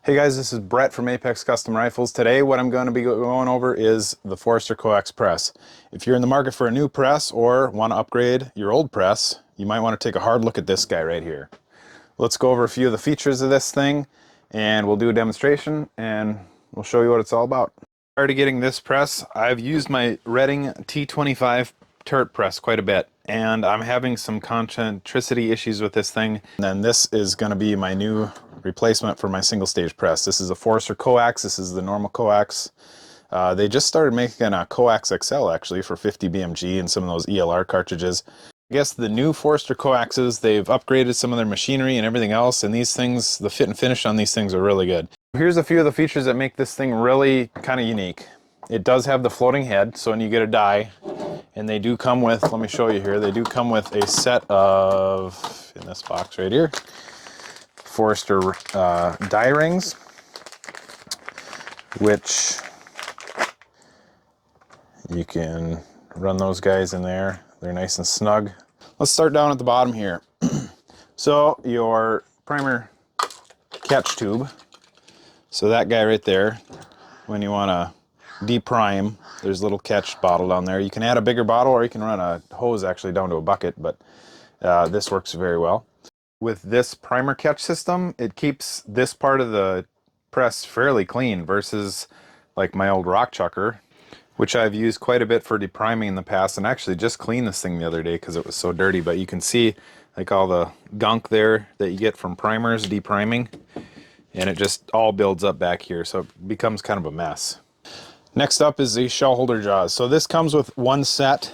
Hey guys, this is Brett from Apex Custom Rifles. Today what I'm going to be going over is the Forster Co-Ax press. If you're in the market for a new press or want to upgrade your old press, you might want to take a hard look at this guy right here. Let's go over a few of the features of this thing and we'll do a demonstration and we'll show you what it's all about. Prior to getting this press, I've used my Redding T25 turret press quite a bit and I'm having some concentricity issues with this thing. And then this is going to be my new replacement for my single stage press. This is a Forster Co-Ax. This is the normal Co-Ax. They just started making a Co-Ax XL actually for 50 BMG and some of those ELR cartridges. I guess the new Forster Co-Axes, they've upgraded some of their machinery and everything else, and these things, the fit and finish on these things are really good. Here's a few of the features that make this thing really kind of unique. It does have the floating head, so when you get a die, and they do come with, let me show you here, they do come with a set of, in this box right here, Forster die rings, which you can run those guys in there. They're nice and snug. Let's start down at the bottom here. So your primer catch tube, so that guy right there, when you want to deprime, there's a little catch bottle down there. You can add a bigger bottle or you can run a hose actually down to a bucket, but this works very well. With this primer catch system, it keeps this part of the press fairly clean versus like my old rock chucker, which I've used quite a bit for depriming in the past, and actually just cleaned this thing the other day because it was so dirty. But you can see like all the gunk there that you get from primers depriming, and it just all builds up back here, so it becomes kind of a mess. Next up is the shell holder jaws. So this comes with one set.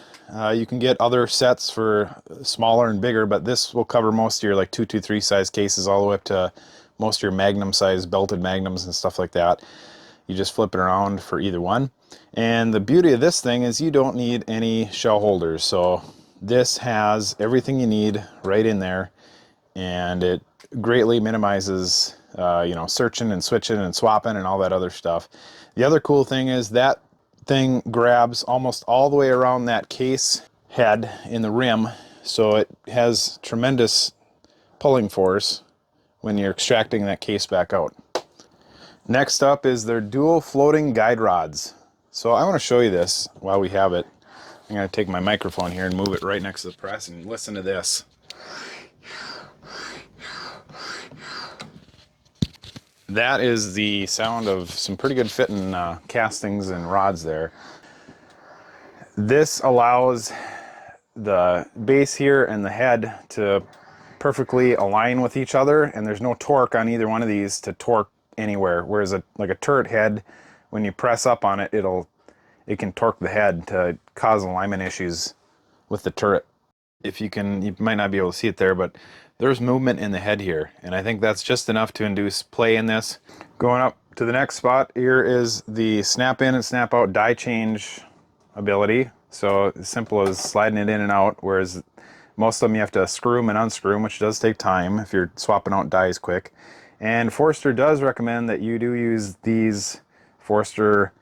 You can get other sets for smaller and bigger, but this will cover most of your like 223 size cases all the way up to most of your Magnum size belted Magnums and stuff like that. You just flip it around for either one. And the beauty of this thing is you don't need any shell holders. So this has everything you need right in there, and it greatly minimizes searching and switching and swapping and all that other stuff. The other cool thing is that thing grabs almost all the way around that case head in the rim, so it has tremendous pulling force when you're extracting that case back out. Next up is their dual floating guide rods. So I want to show you this while we have it. I'm going to take my microphone here and move it right next to the press and listen to this. That is the sound of some pretty good fitting castings and rods there. This allows the base here and the head to perfectly align with each other, and there's no torque on either one of these to torque anywhere. Whereas like a turret head, when you press up on it, it can torque the head to cause alignment issues with the turret. You might not be able to see it there, but there's movement in the head here, and I think that's just enough to induce play in this. Going up to the next spot, here is the snap in and snap out die change ability. So as simple as sliding it in and out, whereas most of them you have to screw them and unscrew them, which does take time if you're swapping out dies quick. And Forster does recommend that you do use these Forster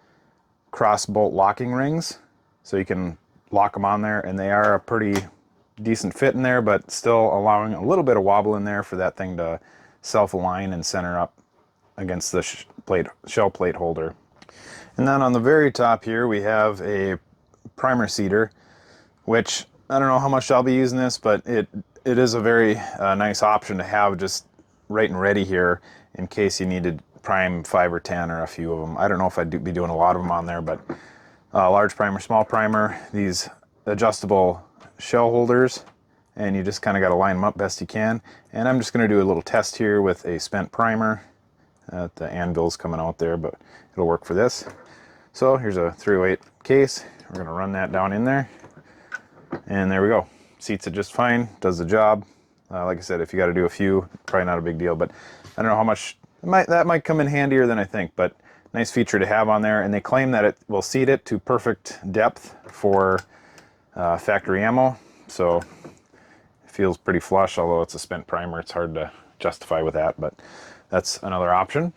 cross bolt locking rings, so you can lock them on there, and they are a pretty decent fit in there, but still allowing a little bit of wobble in there for that thing to self-align and center up against the shell plate holder. And then on the very top here we have a primer seater, which I don't know how much I'll be using this, but it is a very nice option to have just right and ready here in case you need to prime 5 or 10 or a few of them. I don't know if I'd be doing a lot of them on there, but large primer, small primer, these adjustable shell holders, and you just kind of got to line them up best you can. And I'm just going to do a little test here with a spent primer. The anvil's coming out there, but it'll work for this. So here's a 308 case. We're going to run that down in there, and there we go. Seats it just fine, does the job. Like I said, if you got to do a few, probably not a big deal, but I don't know how much that might come in handier than I think, but nice feature to have on there. And they claim that it will seat it to perfect depth for factory ammo, so it feels pretty flush. Although it's a spent primer, it's hard to justify with that, but that's another option.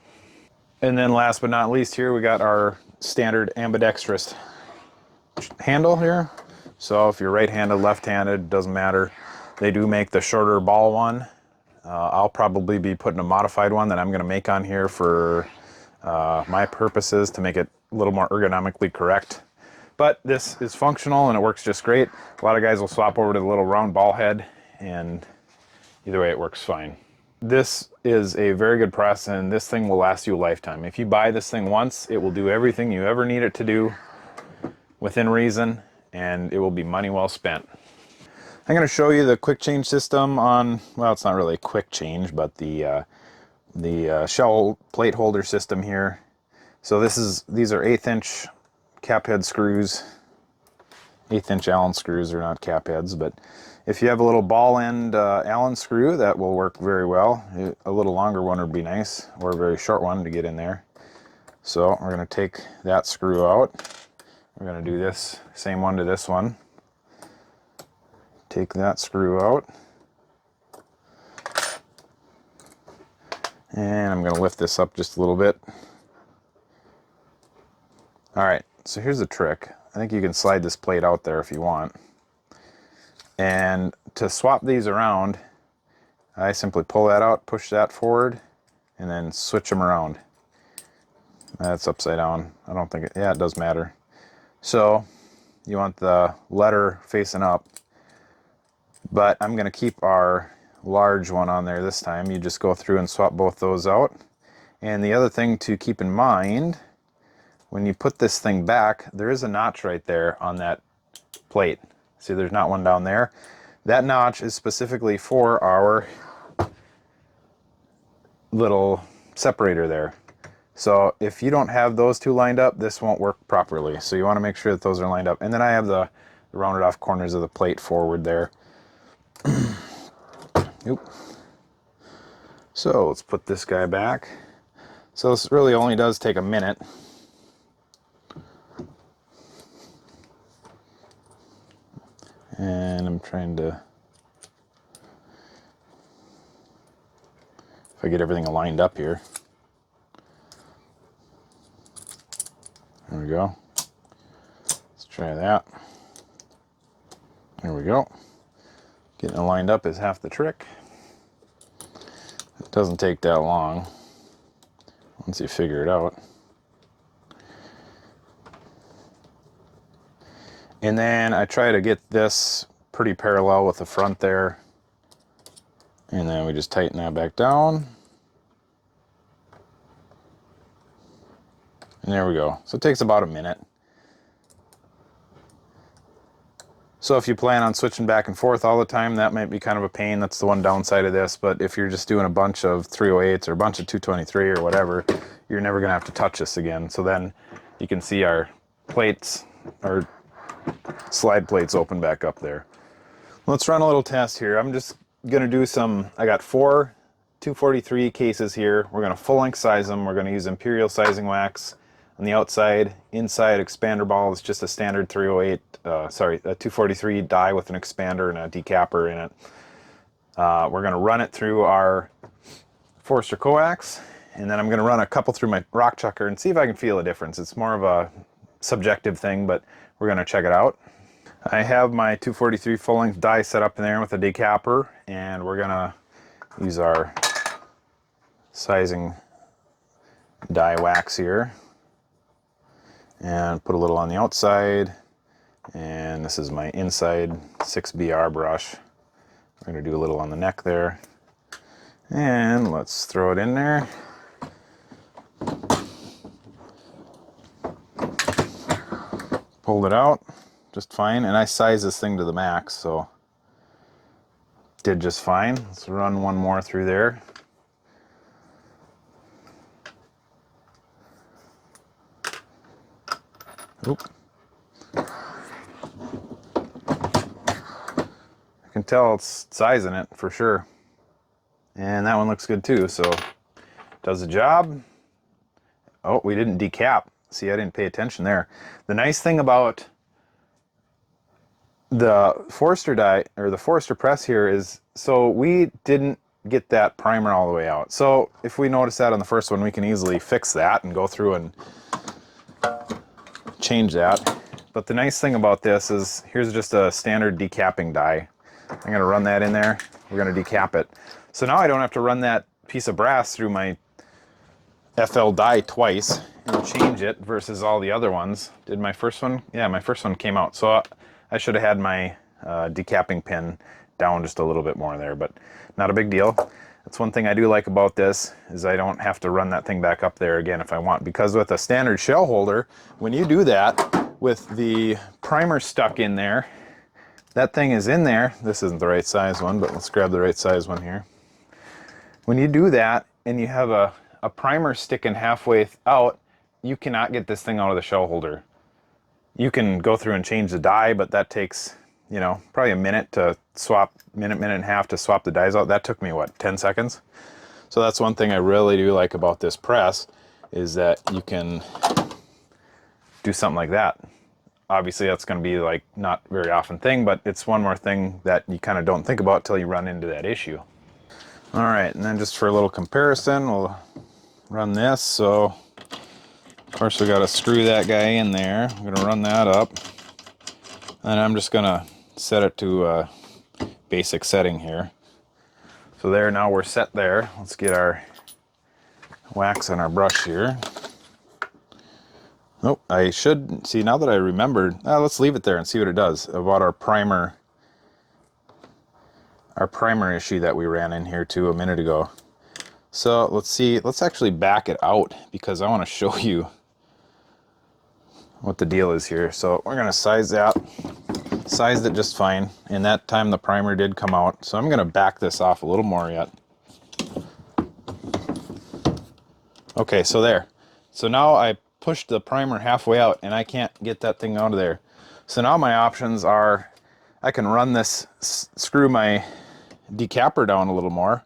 And then last but not least, here we got our standard ambidextrous handle here. So if you're right-handed, left-handed, doesn't matter. They do make the shorter ball one I'll probably be putting a modified one that I'm going to make on here for my purposes to make it a little more ergonomically correct. But this is functional and it works just great. A lot of guys will swap over to the little round ball head, and either way it works fine. This is a very good press, and this thing will last you a lifetime. If you buy this thing once, it will do everything you ever need it to do within reason, and it will be money well spent. I'm going to show you the quick change system on, well, it's not really a quick change, but the shell plate holder system here. So these are 1/8 inch cap head screws. 1/8 inch Allen screws are not cap heads, but if you have a little ball end Allen screw, that will work very well. A little longer one would be nice, or a very short one to get in there. So we're going to take that screw out. We're going to do this same one to this one. Take that screw out. And I'm going to lift this up just a little bit. Alright, so here's the trick. I think you can slide this plate out there if you want. And to swap these around, I simply pull that out, push that forward, and then switch them around. That's upside down. I don't think it, yeah, it does matter. So you want the letter facing up, but I'm going to keep our large one on there this time. You just go through and swap both those out. And the other thing to keep in mind, when you put this thing back, there is a notch right there on that plate. See, there's not one down there. That notch is specifically for our little separator there. So if you don't have those two lined up, this won't work properly. So you want to make sure that those are lined up. And then I have the rounded off corners of the plate forward there. Oop. So let's put this guy back. So this really only does take a minute. And I'm trying to, if I get everything lined up here. There we go. Let's try that. There we go. Getting it lined up is half the trick. It doesn't take that long once you figure it out. And then I try to get this pretty parallel with the front there. And then we just tighten that back down. And there we go. So it takes about a minute. So if you plan on switching back and forth all the time, that might be kind of a pain. That's the one downside of this. But if you're just doing a bunch of 308s or a bunch of 223 or whatever, you're never going to have to touch this again. So then you can see our plates, our slide plates open back up there. Let's run a little test here. I'm just going to do some, I got 4 243 cases here. We're going to full length size them. We're going to use Imperial sizing wax on the outside. Inside expander ball is just a standard 308, a 243 die with an expander and a decapper in it. We're going to run it through our Forster Co-Ax, and then I'm going to run a couple through my rock chucker and see if I can feel a difference. It's more of a subjective thing, but we're going to check it out. I have my 243 full length die set up in there with a decapper, and we're going to use our sizing die wax here and put a little on the outside. And this is my inside 6BR brush. We're going to do a little on the neck there, and let's throw it in there. Pulled it out just fine, and I sized this thing to the max, so did just fine. Let's run one more through there. Oop. I can tell it's sizing it for sure. And that one looks good too, so does the job. Oh, we didn't decap. See, I didn't pay attention there. The nice thing about the Forster die, or the Forster press here, is so we didn't get that primer all the way out. So if we notice that on the first one, we can easily fix that and go through and change that. But the nice thing about this is here's just a standard decapping die. I'm going to run that in there. We're going to decap it. So now I don't have to run that piece of brass through my FL die twice and change it versus all the other ones. Did my first one? Yeah, my first one came out. So I should have had my decapping pin down just a little bit more there, but not a big deal. That's one thing I do like about this, is I don't have to run that thing back up there again if I want, because with a standard shell holder, when you do that with the primer stuck in there, that thing is in there. This isn't the right size one, but let's grab the right size one here. When you do that and you have a primer sticking halfway out, you cannot get this thing out of the shell holder. You can go through and change the die, but that takes, you know, probably a minute to swap, minute and a half to swap the dies out. That took me, what, 10 seconds? So that's one thing I really do like about this press, is that you can do something like that. Obviously that's going to be like not very often thing, but it's one more thing that you kind of don't think about till you run into that issue. All right, and then just for a little comparison, we'll run this. So of course we got to screw that guy in there. I'm going to run that up, and I'm just going to set it to a basic setting here. So there, now we're set there. Let's get our wax on our brush here. Oh, I should see, now that I remembered, let's leave it there and see what it does about our primer issue that we ran in here too a minute ago. So let's see, let's actually back it out, because I want to show you what the deal is here. So we're going to size that, sized it just fine, and that time the primer did come out. So I'm going to back this off a little more yet. Okay, so there. So now I pushed the primer halfway out and I can't get that thing out of there. So now my options are, I can run this, screw my decapper down a little more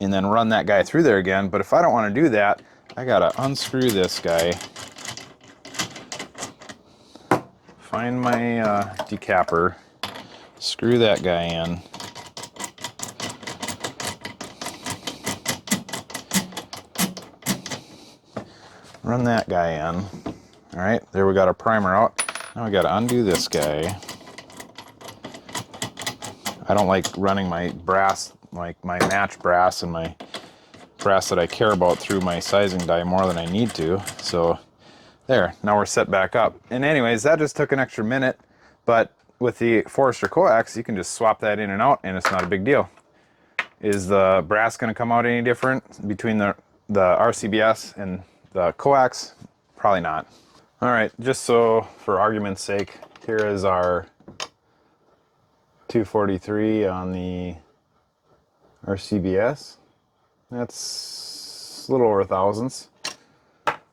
and then run that guy through there again. But if I don't want to do that, I gotta unscrew this guy, find my decapper, screw that guy in, run that guy in. All right, there we got our primer out. Now we got to undo this guy. I don't like running my brass, like my match brass and my brass that I care about, through my sizing die more than I need to. So there, now we're set back up. And anyways, that just took an extra minute, but with the Forster Co-Ax, you can just swap that in and out and it's not a big deal. Is the brass going to come out any different between the RCBS and the Coax? Probably not. All right, just so for argument's sake, here is our 243 on the RCBS. That's a little over thousandths,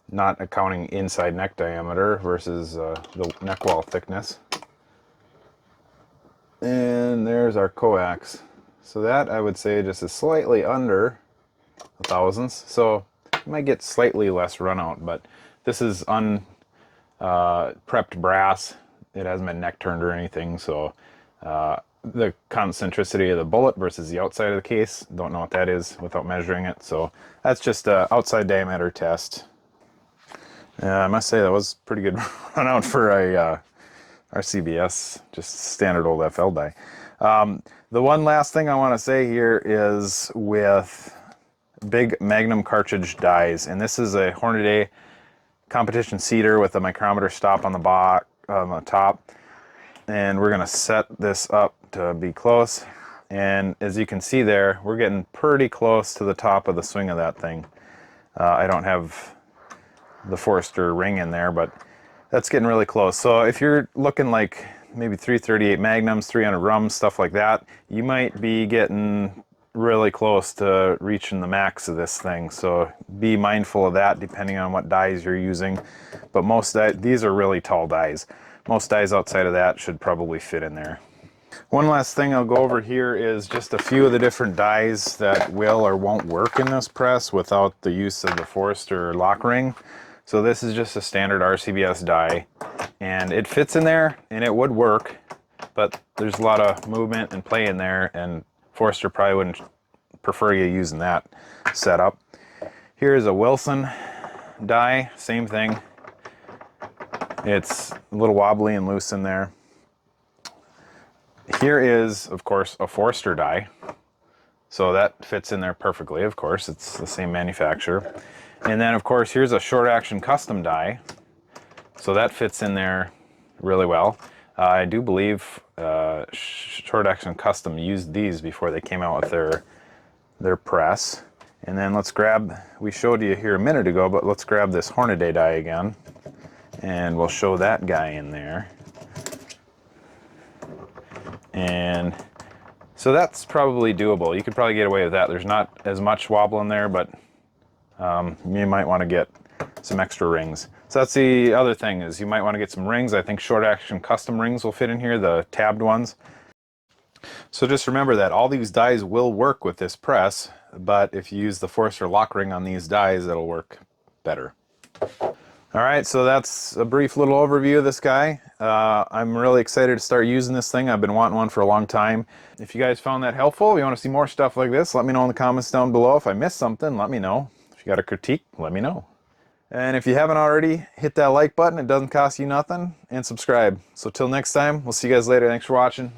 not accounting inside neck diameter versus the neck wall thickness. And there's our Coax. So that, I would say, just is slightly under a thousandths. So you might get slightly less run out, but this is prepped brass. It hasn't been neck turned or anything, so the concentricity of the bullet versus the outside of the case, don't know what that is without measuring it. So that's just an outside diameter test. I must say that was pretty good run out for a RCBS, just standard old FL die. The one last thing I want to say here is with big Magnum cartridge dies, and this is a Hornady competition seeder with a micrometer stop on the top, and we're going to set this up to be close. And as you can see there, we're getting pretty close to the top of the swing of that thing. I don't have the Forster ring in there, but that's getting really close. So if you're looking like maybe 338 Magnums, 300 Rums, stuff like that, you might be getting really close to reaching the max of this thing. So be mindful of that depending on what dies you're using. But most these are really tall dies. Most dies outside of that should probably fit in there. One last thing I'll go over here is just a few of the different dies that will or won't work in this press without the use of the Forster lock ring. So this is just a standard RCBS die, and it fits in there and it would work, but there's a lot of movement and play in there, and Forster probably wouldn't prefer you using that setup. Here's a Wilson die, same thing. It's a little wobbly and loose in there. Here is, of course, a Forster die. So that fits in there perfectly, of course. It's the same manufacturer. And then, of course, here's a short action custom die. So that fits in there really well. I do believe Short Action Custom used these before they came out with their press. And then let's grab, we showed you here a minute ago, but let's grab this Hornady die again. And we'll show that guy in there. And so that's probably doable. You could probably get away with that. There's not as much wobble in there, but you might want to get some extra rings. So that's the other thing, is you might want to get some rings. I think Short Action Custom rings will fit in here, the tabbed ones. So just remember that all these dies will work with this press, but if you use the Forster lock ring on these dies, it'll work better. All right, so that's a brief little overview of this guy. I'm really excited to start using this thing. I've been wanting one for a long time. If you guys found that helpful, if you want to see more stuff like this, let me know in the comments down below. If I missed something, let me know. If you got a critique, let me know. And if you haven't already, hit that like button. It doesn't cost you nothing. And subscribe. So till next time, we'll see you guys later. Thanks for watching.